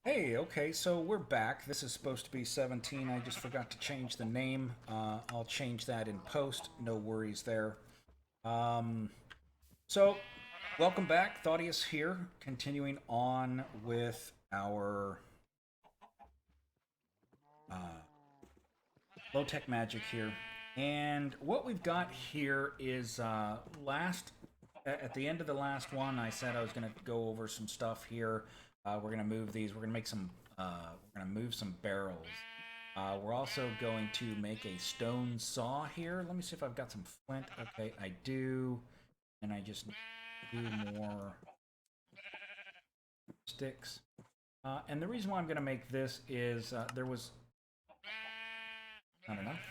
Hey, okay, so we're back. This is supposed to be 17. I just forgot to change the name. I'll change that in post. No worries there. Um, so, welcome back. Thaddeus here, continuing on with our uh, low tech magic here. And what we've got here is at the end of the last one, I said I was going to go over some stuff here. We're going to move these. We're going to make some. We're going to move some barrels. We're also going to make a stone saw here. Let me see if I've got some flint. Okay, I do. And I just need more sticks. And the reason why I'm going to make this is there was not enough.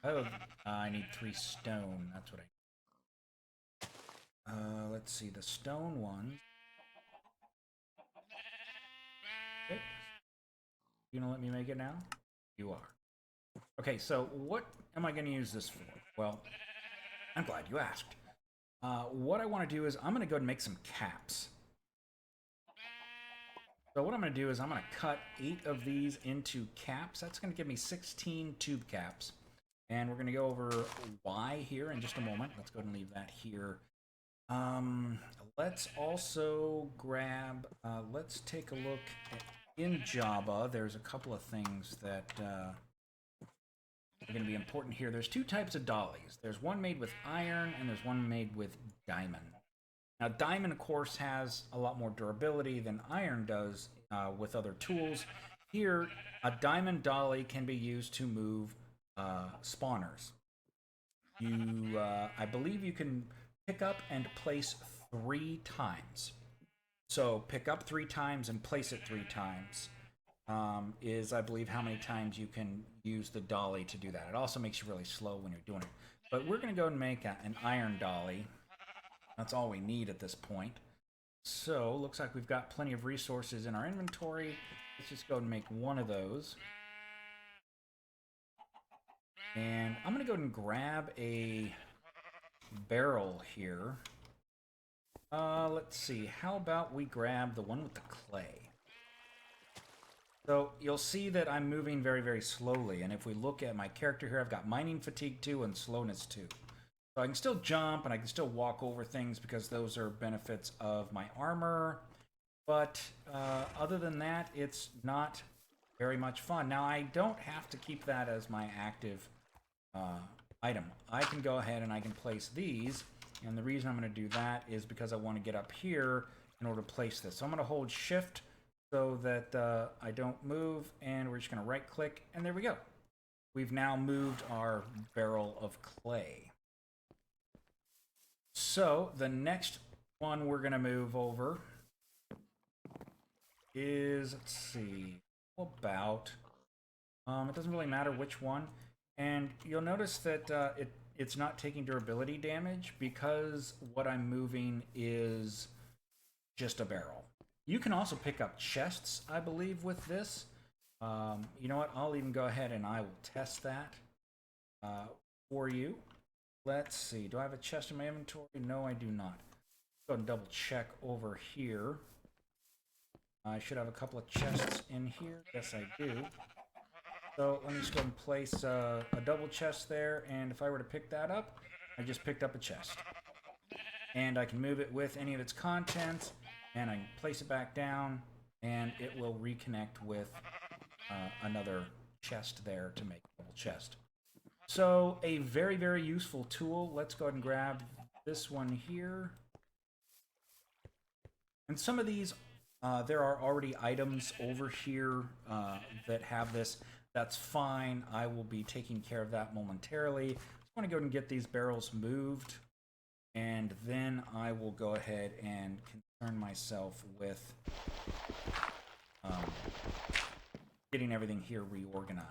Oh, I need 3 stone. That's what let's see. The stone ones. Okay. You gonna let me make it now? You are. Okay, so what am I gonna use this for? Well, I'm glad you asked. What I want to do is I'm gonna go and make some caps. So what I'm gonna do is I'm gonna cut 8 of these into caps. That's gonna give me 16 tube caps. And we're gonna go over why here in just a moment. Let's go ahead and leave that here. Let's also grab, let's take a look in Java. There's a couple of things that are going to be important here. There's 2 types of dollies. There's one made with iron and there's one made with diamond. Now, diamond, of course, has a lot more durability than iron does with other tools. Here, a diamond dolly can be used to move spawners. I believe you can pick up and place 3 times. So pick up 3 times and place it 3 times is, I believe, how many times you can use the dolly to do that. It also makes you really slow when you're doing it. But we're going to go and make an iron dolly. That's all we need at this point. So looks like we've got plenty of resources in our inventory. Let's just go and make one of those. And I'm going to go and grab a barrel here. Let's see. How about we grab the one with the clay? So you'll see that I'm moving very, very slowly. And if we look at my character here, I've got mining fatigue 2 and slowness 2. So I can still jump and I can still walk over things because those are benefits of my armor. But other than that, it's not very much fun. Now, I don't have to keep that as my active item. I can go ahead and I can place these. And the reason I'm going to do that is because I want to get up here in order to place this. So I'm going to hold shift so that I don't move. And we're just going to right click. And there we go. We've now moved our barrel of clay. So the next one we're going to move over is, let's see, how about, it doesn't really matter which one. And you'll notice that it's not taking durability damage because what I'm moving is just a barrel. You can also pick up chests, I believe, with this. You know what? I'll even go ahead and I will test that for you. Let's see. Do I have a chest in my inventory? No, I do not. Go and double check over here. I should have a couple of chests in here. Yes, I do. So let me just go and place a double chest there. And if I were to pick that up, I just picked up a chest. And I can move it with any of its contents. And I can place it back down. And it will reconnect with another chest there to make a double chest. So a very, very useful tool. Let's go ahead and grab this one here. And some of these, there are already items over here that have this. That's fine. I will be taking care of that momentarily. I want to go ahead and get these barrels moved. And then I will go ahead and concern myself with getting everything here reorganized.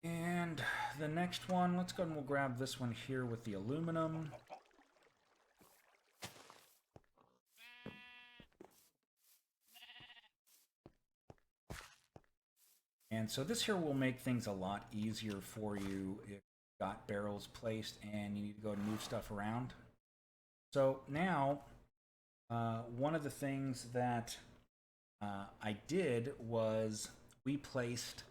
And the next one, let's go and we'll grab this one here with the aluminum. And so this here will make things a lot easier for you if you've got barrels placed and you need to go and move stuff around. So now, one of the things that I did was we placed,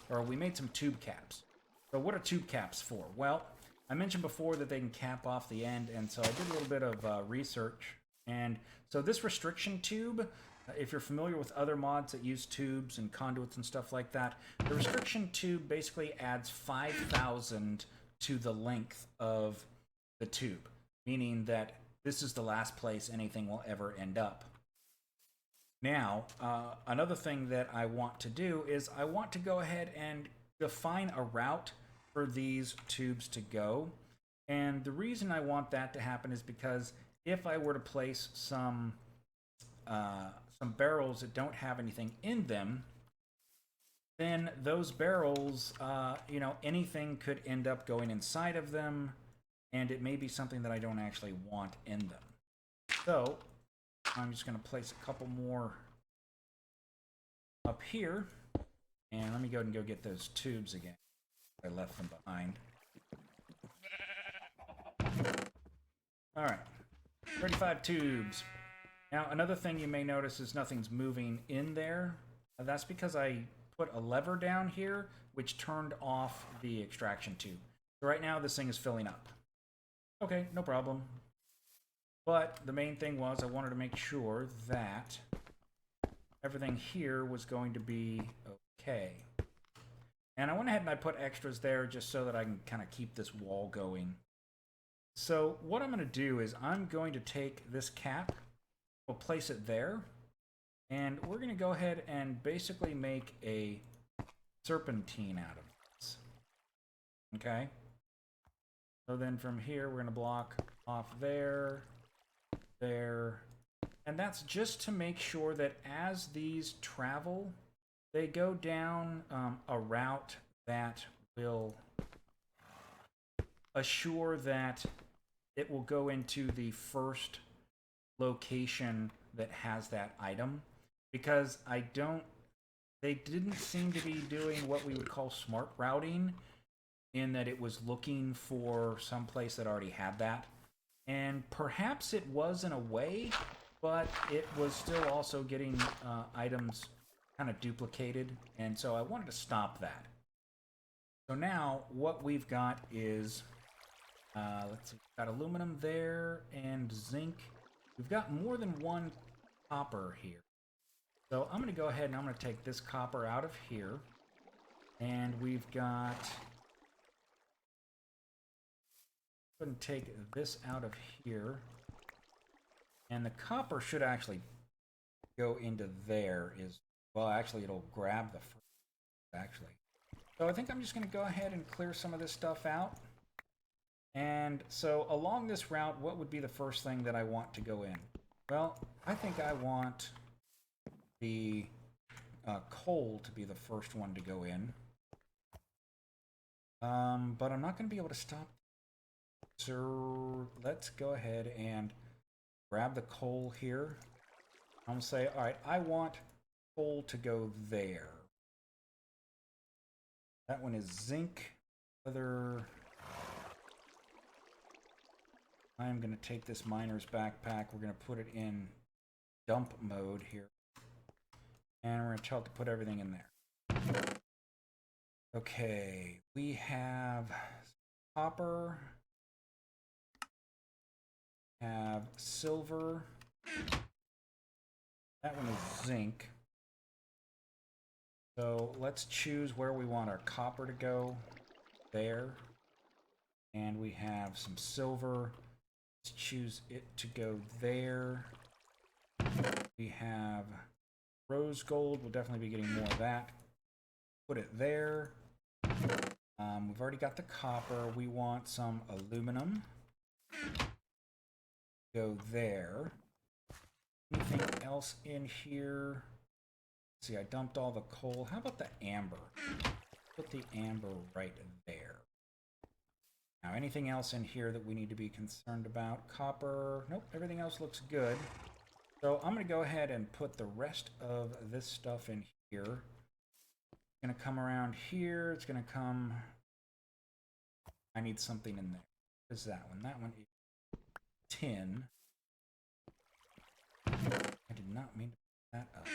or we made some tube caps. So what are tube caps for? Well, I mentioned before that they can cap off the end, and so I did a little bit of research. And so this restriction tube, if you're familiar with other mods that use tubes and conduits and stuff like that, the restriction tube basically adds 5,000 to the length of the tube, meaning that this is the last place anything will ever end up. Now, another thing that I want to do is I want to go ahead and define a route for these tubes to go. And the reason I want that to happen is because if I were to place some barrels that don't have anything in them, then those barrels, anything could end up going inside of them, and it may be something that I don't actually want in them. So I'm just going to place a couple more up here, and let me go ahead and go get those tubes again. I left them behind. All right, 35 tubes. Now, another thing you may notice is nothing's moving in there. That's because I put a lever down here, which turned off the extraction tube. So right now, this thing is filling up. Okay, no problem. But the main thing was I wanted to make sure that everything here was going to be okay. And I went ahead and I put extras there just so that I can kind of keep this wall going. So what I'm going to do is I'm going to take this cap, we'll place it there, and we're going to go ahead and basically make a serpentine out of this. Okay? So then from here, we're going to block off there, there, and that's just to make sure that as these travel, they go down a route that will assure that it will go into the first location that has that item, because they didn't seem to be doing what we would call smart routing, in that it was looking for some place that already had that. And perhaps it was in a way, but it was still also getting items kind of duplicated, and so I wanted to stop that. So now what we've got is, let's see, we've got aluminum there and zinc. We've got more than one copper here. So I'm going to go ahead and I'm going to take this copper out of here, and we've got, go ahead and take this out of here, and the copper should actually go into there. Well, actually it'll grab the first, actually. So I think I'm just going to go ahead and clear some of this stuff out. And so along this route, what would be the first thing that I want to go in? Well, I think I want the coal to be the first one to go in. But I'm not going to be able to stop. So let's go ahead and grab the coal here. I'm going to say, all right, I want coal to go there. That one is zinc. Other. I'm going to take this miner's backpack. We're going to put it in dump mode here. And we're going to tell it to put everything in there. Okay, we have copper. Have silver. That one is zinc. So let's choose where we want our copper to go. There. And we have some silver. Let's choose it to go there. We have rose gold. We'll definitely be getting more of that. Put it there. We've already got the copper. We want some aluminum. Go there. Anything else in here? Let's see, I dumped all the coal. How about the amber? Put the amber right there. Now, anything else in here that we need to be concerned about? Copper. Nope, everything else looks good. So I'm going to go ahead and put the rest of this stuff in here. It's going to come around here. It's going to come... I need something in there. What is that one? That one is tin. I did not mean to put that up.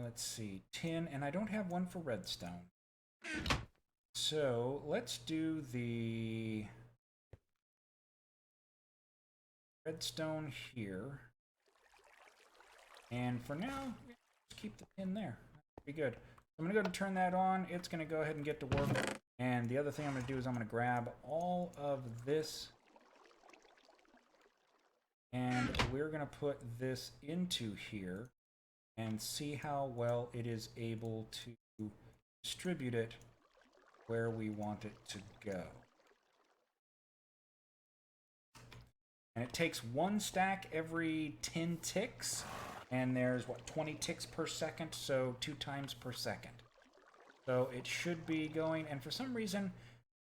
Let's see. Tin, and I don't have one for redstone. So let's do the redstone here. And for now, just keep the tin there. That'd be good. So I'm going to go ahead and turn that on. It's going to go ahead and get to work. And the other thing I'm going to do is I'm going to grab all of this. And we're going to put this into here and see how well it is able to distribute it where we want it to go. And it takes 1 stack every 10 ticks, and there's, what, 20 ticks per second, so 2 times per second. So it should be going, and for some reason,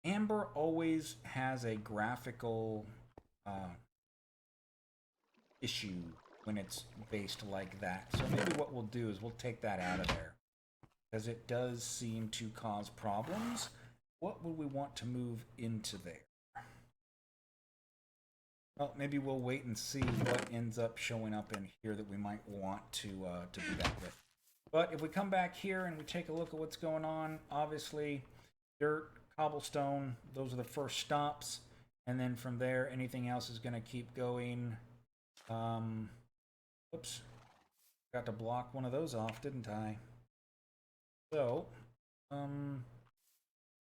Amber always has a graphical issue when it's based like that. So maybe what we'll do is we'll take that out of there, because it does seem to cause problems. What would we want to move into there? Well, maybe we'll wait and see what ends up showing up in here that we might want to do that with. But if we come back here and we take a look at what's going on, obviously dirt, cobblestone, those are the first stops. And then from there, anything else is going to keep going. Whoops. Got to block one of those off, didn't I? So,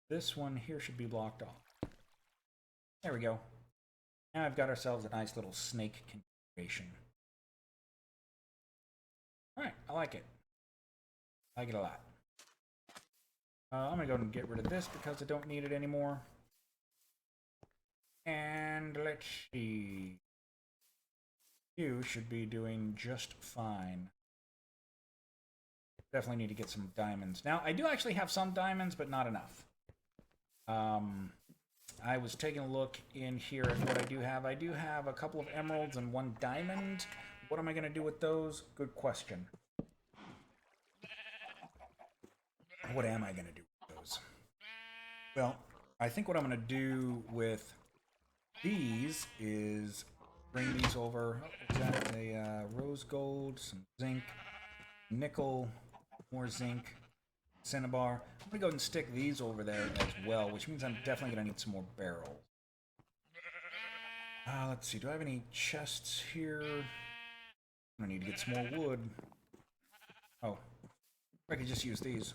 this one here should be blocked off. There we go. Now I've got ourselves a nice little snake configuration. Alright, I like it. I like it a lot. I'm going to go and get rid of this because I don't need it anymore. And let's see. You should be doing just fine. Definitely need to get some diamonds. Now, I do actually have some diamonds, but not enough. I was taking a look in here at what I do have. I do have a couple of emeralds and 1 diamond. What am I going to do with those? Good question. What am I going to do with those? Well, I think what I'm going to do with these is bring these over. Oh, is that a rose gold, some zinc, nickel, more zinc, cinnabar. I'm going to go ahead and stick these over there as well, which means I'm definitely going to need some more barrels. Let's see, do I have any chests here? I need to get some more wood. Oh, I could just use these.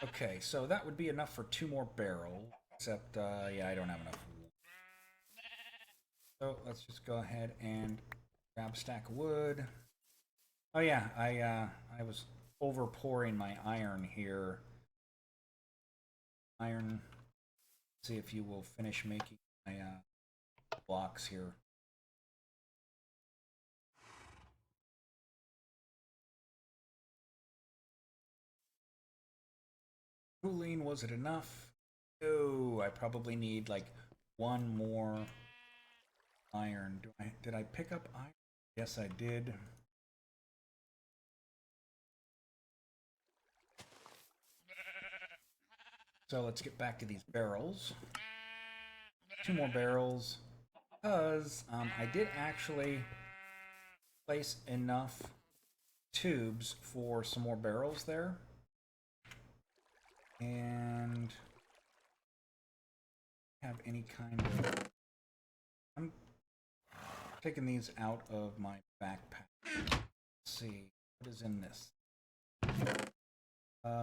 Okay, so that would be enough for 2 more barrels, except, yeah, I don't have enough wood. So let's just go ahead and grab a stack of wood. Oh yeah, I was over pouring my iron here. Iron. See if you will finish making my blocks here. Cooling, was it enough? Oh, I probably need like 1 more iron. Did I pick up iron? Yes, I did. So let's get back to these barrels. 2 more barrels. Because I did actually place enough tubes for some more barrels there. And have any kind of... I'm taking these out of my backpack. Let's see, what is in this?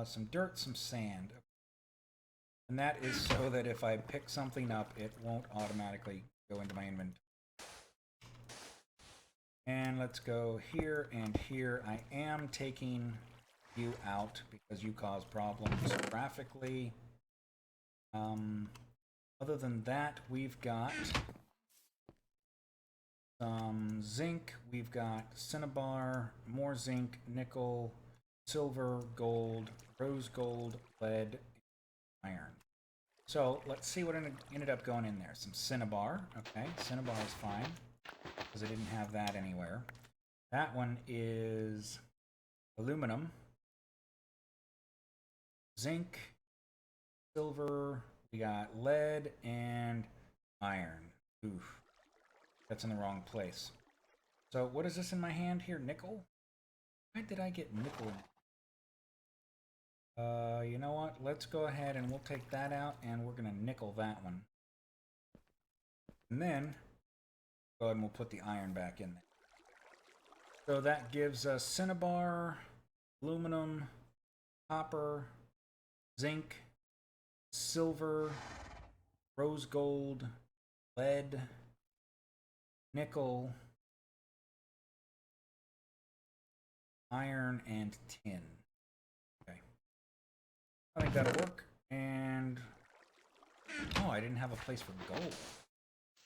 Some dirt, some sand. And that is so that if I pick something up, it won't automatically go into my inventory. And let's go here and here. I am taking you out because you cause problems graphically. Other than that, we've got some zinc, we've got cinnabar, more zinc, nickel, silver, gold, rose gold, lead, iron. So let's see what ended up going in there. Some cinnabar. Okay, cinnabar is fine because I didn't have that anywhere. That one is aluminum, zinc, silver. We got lead and iron. Oof, that's in the wrong place. So what is this in my hand here? Nickel? Why did I get nickel? You know what? Let's go ahead and we'll take that out and we're gonna nickel that one. And then go ahead and we'll put the iron back in there. So that gives us cinnabar, aluminum, copper, zinc, silver, rose gold, lead, nickel, iron, and tin. Okay. I think that'll work. And oh, I didn't have a place for gold.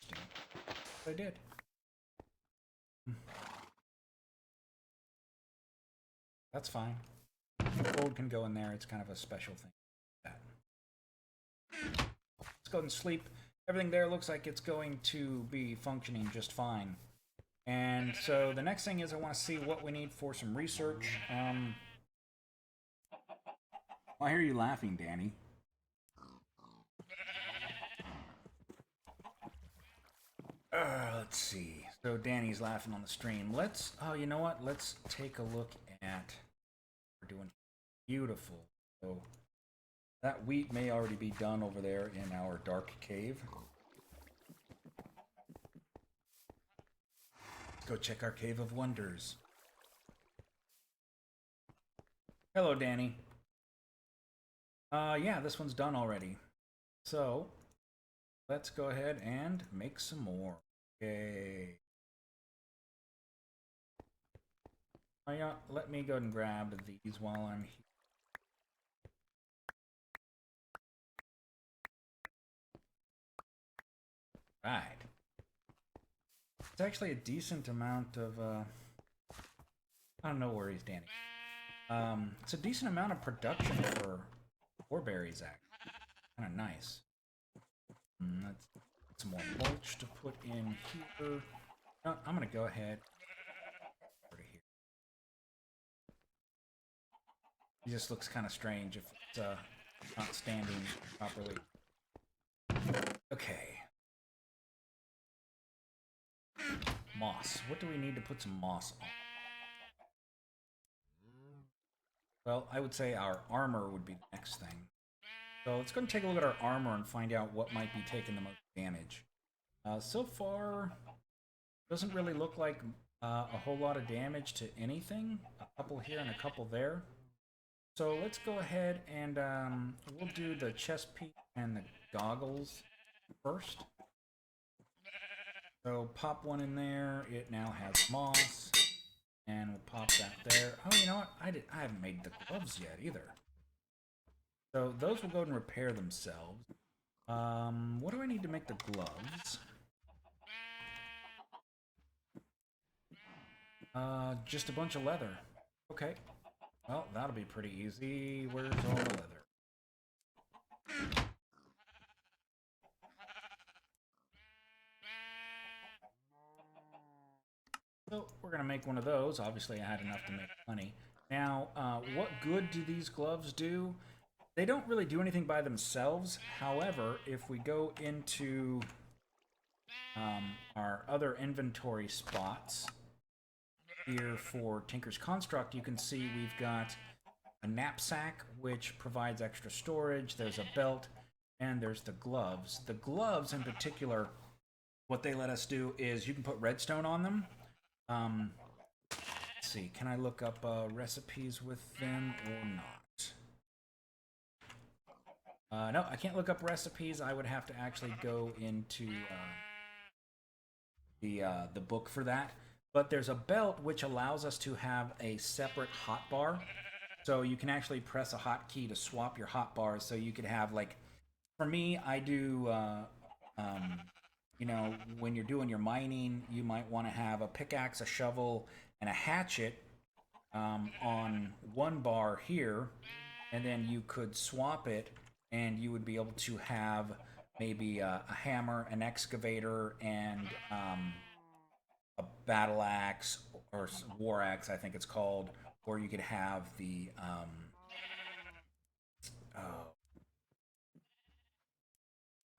Interesting. But I did. That's fine. Gold can go in there. It's kind of a special thing. Let's go ahead and sleep. Everything there looks like it's going to be functioning just fine. And so the next thing is I want to see what we need for some research. I hear you laughing, Danny. Let's see. So Danny's laughing on the stream. Oh, you know what? Let's take a look at, we're doing beautiful. So that wheat may already be done over there in our dark cave. Let's go check our cave of wonders. Hello, Danny. Yeah, this one's done already. So let's go ahead and make some more. Okay. Oh yeah, let me go and grab these while I'm here. Right. It's actually a decent amount of, I don't know where he's Danny. It's a decent amount of production for foreberries, actually. Kind of nice. Let's put some more mulch to put in here. No, I'm gonna go ahead. Over here. It just looks kind of strange if it's not standing properly. Okay. Moss. What do we need to put some moss on? Well, I would say our armor would be the next thing. So let's go and take a look at our armor and find out what might be taking the most damage. So far, doesn't really look like a whole lot of damage to anything. A couple here and a couple there. So let's go ahead and we'll do the chest piece and the goggles first. So pop one in there. It now has moss. And we'll pop that there. Oh, you know what? I haven't made the gloves yet either. So those will go and repair themselves. What do I need to make the gloves? Just a bunch of leather. Okay. Well, that'll be pretty easy. Where's all the leather? So we're going to make one of those. Obviously, I had enough to make plenty. Now, what good do these gloves do? They don't really do anything by themselves. However, if we go into our other inventory spots here for Tinker's Construct, you can see we've got a knapsack, which provides extra storage. There's a belt, and there's the gloves. The gloves, in particular, what they let us do is you can put redstone on them. Let's see, can I look up recipes with them or not? No, I can't look up recipes. I would have to actually go into the book for that. But there's a belt which allows us to have a separate hotbar. So you can actually press a hotkey to swap your hotbars. So you could have, like, for me, I do, you know, when you're doing your mining, you might want to have a pickaxe, a shovel, and a hatchet on one bar here. And then you could swap it and you would be able to have maybe a hammer, an excavator, and a battle axe or war axe, I think it's called, or you could have the uh,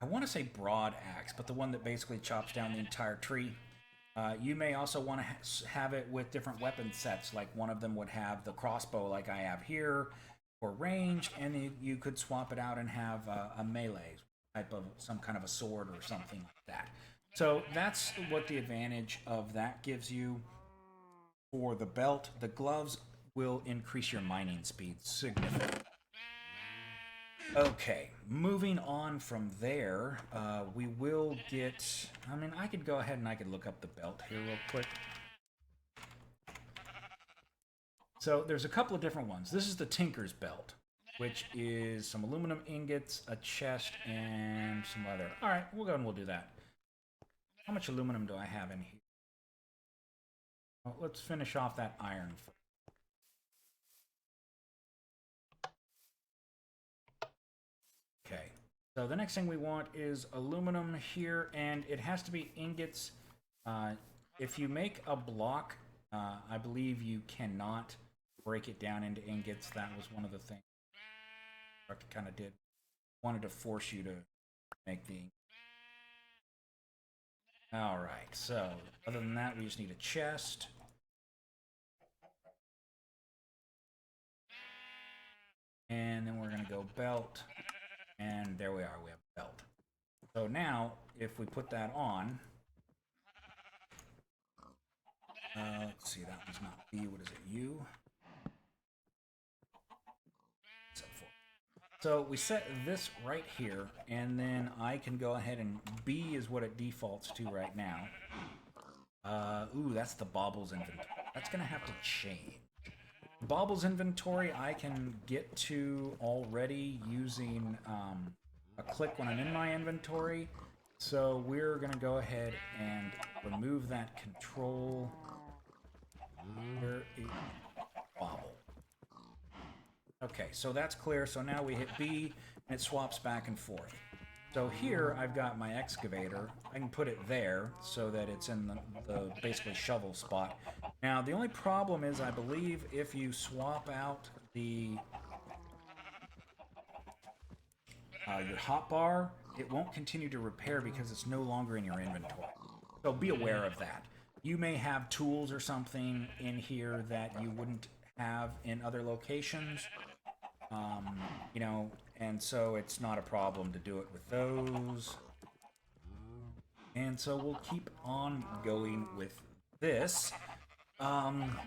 I want to say broad axe, but the one that basically chops down the entire tree. You may also want to have it with different weapon sets. Like one of them would have the crossbow, like I have here, for range, and you could swap it out and have a melee type of some kind of a sword or something like that. So that's what the advantage of that gives you. For the belt, the gloves will increase your mining speed significantly. Okay, moving on from there, we will get. I mean, I could go ahead and I could look up the belt here real quick. So there's a couple of different ones. This is the Tinker's Belt, which is some aluminum ingots, a chest, and some leather. All right, we'll go and we'll do that. How much aluminum do I have in here? Well, let's finish off that iron first. Okay, so the next thing we want is aluminum here, and it has to be ingots. If you make a block, I believe you cannot break it down into ingots. That was one of the things I kind of did. Wanted to force you to make the. All right, so other than that, we just need a chest. And then we're going to go belt. And there we are, we have a belt. So now, if we put that on, let's see, that one's not B, what is it, U? So we set this right here, and then I can go ahead and B is what it defaults to right now. Ooh, that's the Baubles inventory. That's going to have to change. Baubles inventory I can get to already using a click when I'm in my inventory. So we're going to go ahead and remove that control. Where is Bauble? Okay, so that's clear. So now we hit B and it swaps back and forth. So here I've got my excavator. I can put it there so that it's in the basically shovel spot. Now the only problem is I believe if you swap out the your hotbar, it won't continue to repair because it's no longer in your inventory. So be aware of that. You may have tools or something in here that you wouldn't have in other locations. You know, and so it's not a problem to do it with those. And so we'll keep on going with this.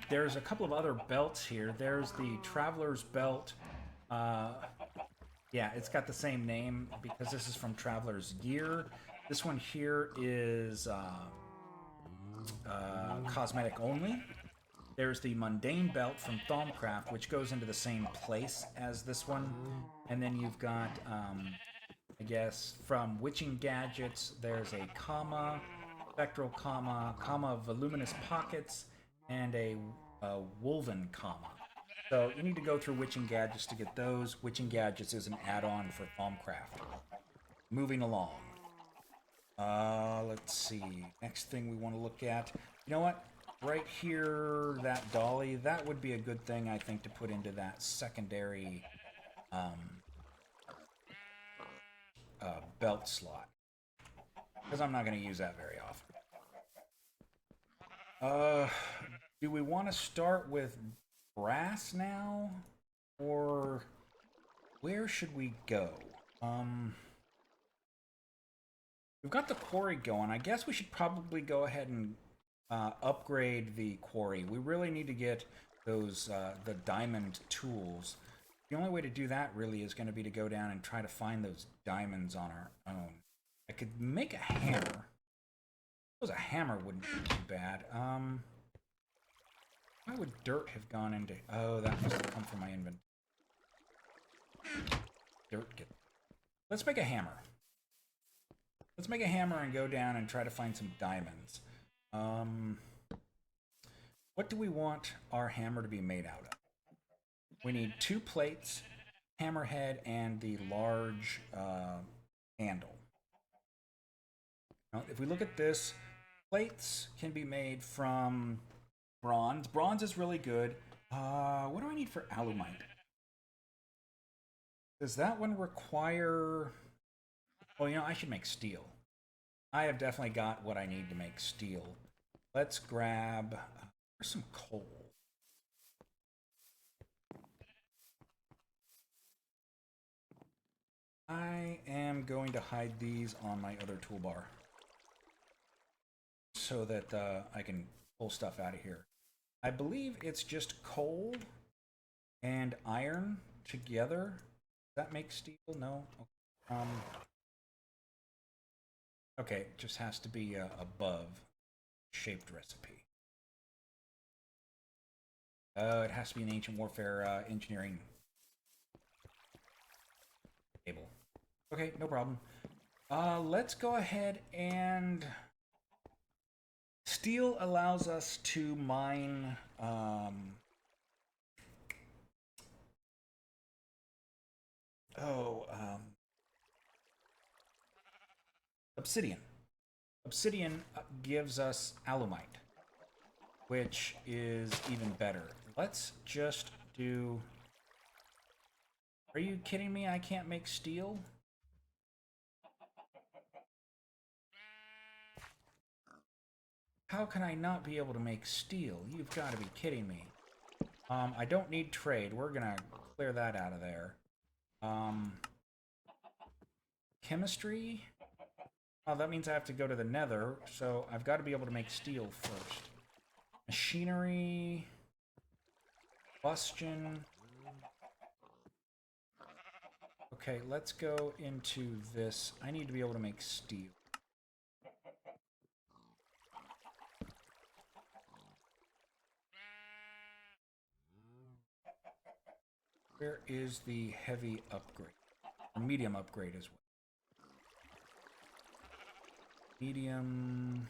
There's a couple of other belts here. There's the Traveler's Belt. Yeah, it's got the same name because this is from Traveler's Gear. This one here is cosmetic only. There's the Mundane Belt from Thaumcraft, which goes into the same place as this one. And then you've got, I guess, from Witching Gadgets, there's a comma, spectral comma, voluminous pockets, and a woven comma. So you need to go through Witching Gadgets to get those. Witching Gadgets is an add-on for Thaumcraft. Moving along. Let's see. Next thing we want to look at. You know what? Right here, that dolly, that would be a good thing, I think, to put into that secondary belt slot. Because I'm not going to use that very often. Do we want to start with brass now? Or where should we go? We've got the quarry going. I guess we should probably go ahead and upgrade the quarry. We really need to get those the diamond tools. The only way to do that really is going to be to go down and try to find those diamonds on our own. I could make a hammer. I suppose a hammer wouldn't be too bad. Why would dirt have gone into... Oh, that must have come from my inventory. Dirt. Let's make a hammer. Let's make a hammer and go down and try to find some diamonds. What do we want our hammer to be made out of? We need 2 plates, hammerhead and the large handle. Now, if we look at this, plates can be made from bronze. Bronze is really good. What do I need for alumite? Does that one require... Oh, you know, I should make steel. I have definitely got what I need to make steel. Let's grab some coal. I am going to hide these on my other toolbar so that I can pull stuff out of here. I believe it's just coal and iron together. Does that make steel? No. Okay, it just has to be above shaped recipe. It has to be an ancient warfare engineering table. Okay, no problem. Let's go ahead and... Steel allows us to mine... obsidian. Obsidian gives us alumite, which is even better. Let's just do... Are you kidding me? I can't make steel? How can I not be able to make steel? You've got to be kidding me. I don't need trade. We're gonna clear that out of there. Chemistry? Oh, that means I have to go to the nether, so I've got to be able to make steel first. Machinery... Combustion... Okay, let's go into this. I need to be able to make steel. Where is the heavy upgrade? Or medium upgrade as well. Medium...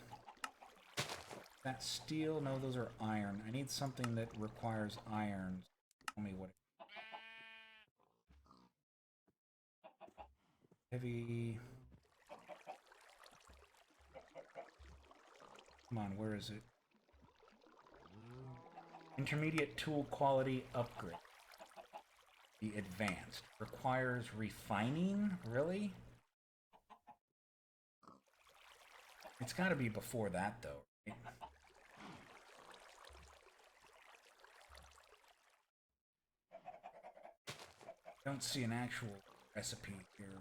That's steel? No, those are iron. I need something that requires iron. Tell me what... Heavy... Come on, where is it? Intermediate tool quality upgrade. The advanced. Requires refining? Really? It's got to be before that, though. Right? Don't see an actual recipe here.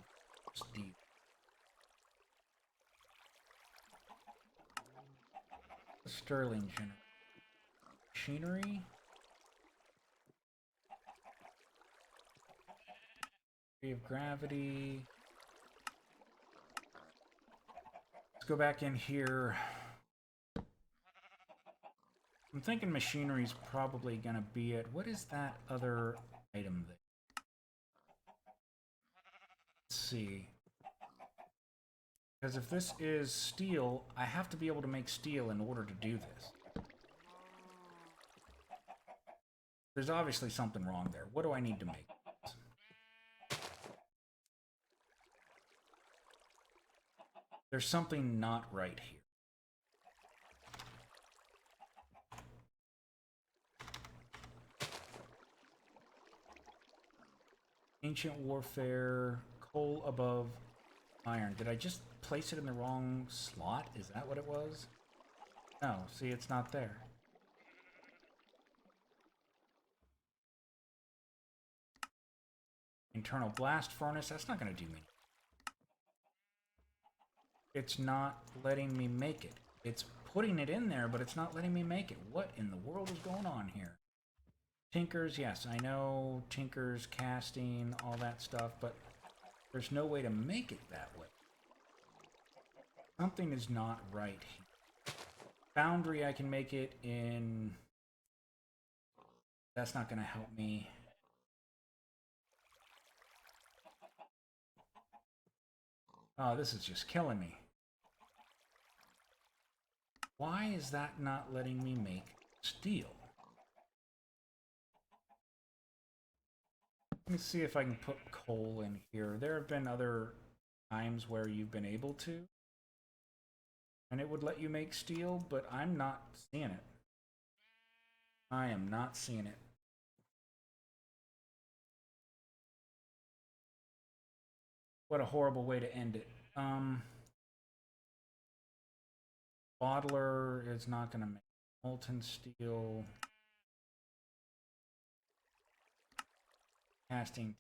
It's deep. Sterling machinery. Of gravity. Let's go back in here. I'm thinking machinery is probably going to be it. What is that other item there? Let's see. Because if this is steel, I have to be able to make steel in order to do this. There's obviously something wrong there. What do I need to make? There's something not right here. Ancient warfare, coal above iron. Did I just place it in the wrong slot? Is that what it was? No, see, it's not there. Internal blast furnace, that's not going to do me. It's not letting me make it. It's putting it in there, but it's not letting me make it. What in the world is going on here? Tinkers, yes, I know tinkers, casting, all that stuff, but there's no way to make it that way. Something is not right here. Foundry, I can make it in... That's not going to help me. Oh, this is just killing me. Why is that not letting me make steel? Let me see if I can put coal in here. There have been other times where you've been able to, and it would let you make steel, but I'm not seeing it. I am not seeing it. What a horrible way to end it. Bottler is not going to make molten steel. Casting.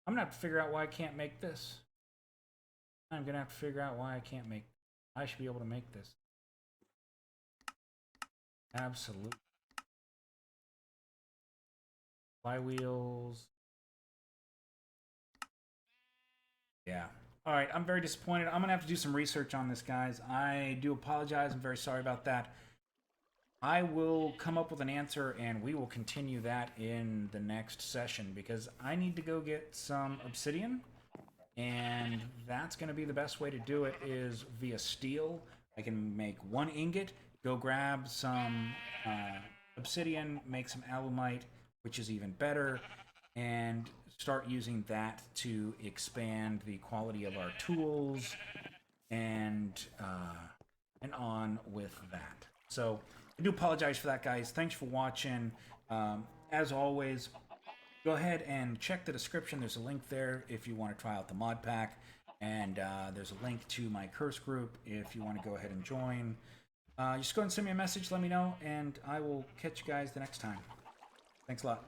I'm going to have to figure out why I can't make this. I'm going to have to figure out why I can't make. I should be able to make this. Absolutely. Flywheels. Yeah. All right, I'm very disappointed. I'm going to have to do some research on this, guys. I do apologize. I'm very sorry about that. I will come up with an answer, and we will continue that in the next session, because I need to go get some obsidian, and that's going to be the best way to do it is via steel. I can make 1 ingot, go grab some obsidian, make some alumite, which is even better, and start using that to expand the quality of our tools, and on with that. So I do apologize for that, guys. Thanks for watching. As always, go ahead and check the description. There's a link there if you want to try out the mod pack, and there's a link to my curse group if you want to go ahead and join. Just go ahead and send me a message, let me know, and I will catch you guys the next time. Thanks a lot.